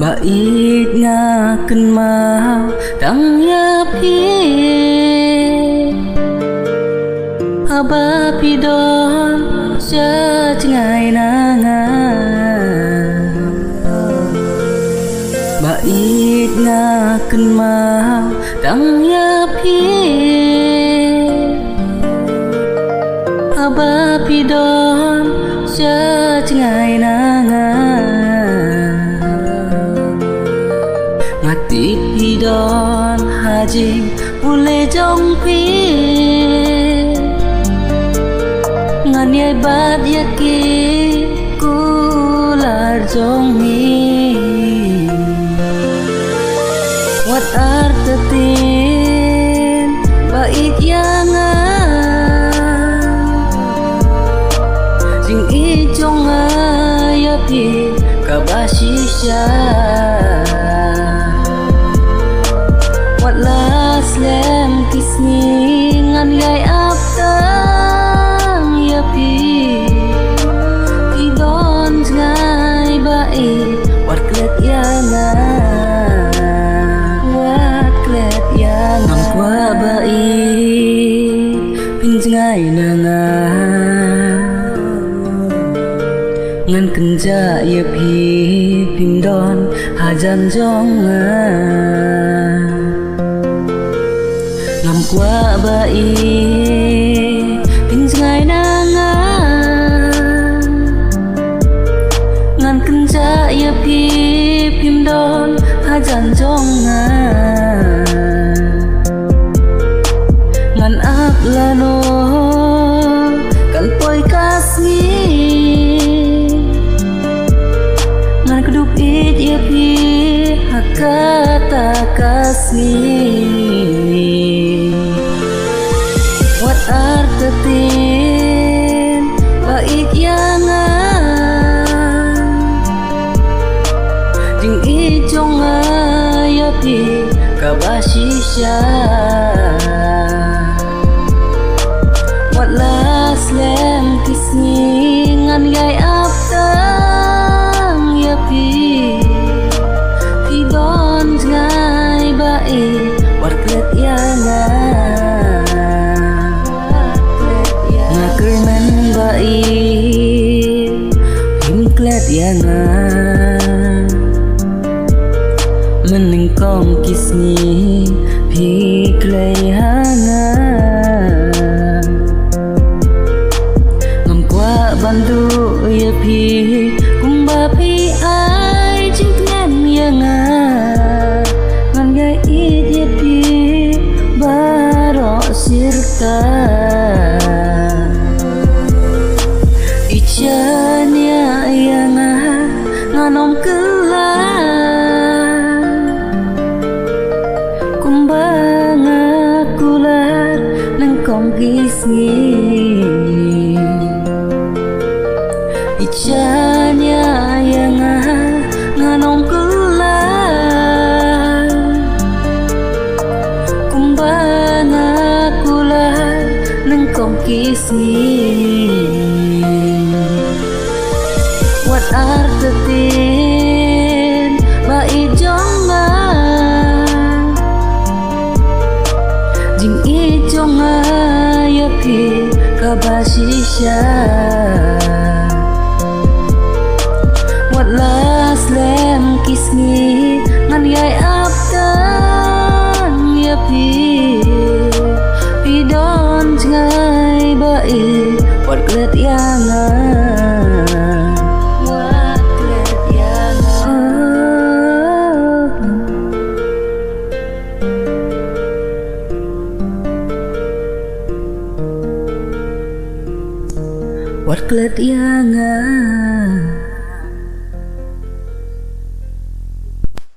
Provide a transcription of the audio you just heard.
bait nga ken mau tang ya pi haba pidon sa cengay na nga bait nga ken mau tang ya pi haba pidon sa cengay na nga ngati pidon haji ule jong pi ngan yai bat yaki kular jong mi wat artetin bait yang jing i jong ya pi kabashisha wat las lem kisni ngan gai aptang ya pi idon ngai bait wat klet yang wat klet yang ngam kwa bait pin ngai na nga ngan kenja ya pi pindon hajan jong ngam kwa bait pin ngai na nga ngan kenja ya pi pindon hajan jong ngan ap lano kan poi kasni ngan kedup it ya pi hakata kasni wat artetin bait yang jing i jong ya pi kabashisha wat las lem kisni ngan gai aptang ya pi pidon ngai bait wat klet yang ngakermen bait pin klet yang mening kong kisni pi klei hanga ngam kwa bandu ya pi kumba pi ai jiknen yang ngan gai it ya pi baro sirta ichanya yang nganom kelar kumbanga kular nang kong kisni ichanya yang nganom kelar kumbanga kular nang kong kisni wat artetin bait jong jing i jong ya pi kabashisha wat las lem kisni ngan gai aptang ya pi pidon ngai bait wat klet yang wat klet yang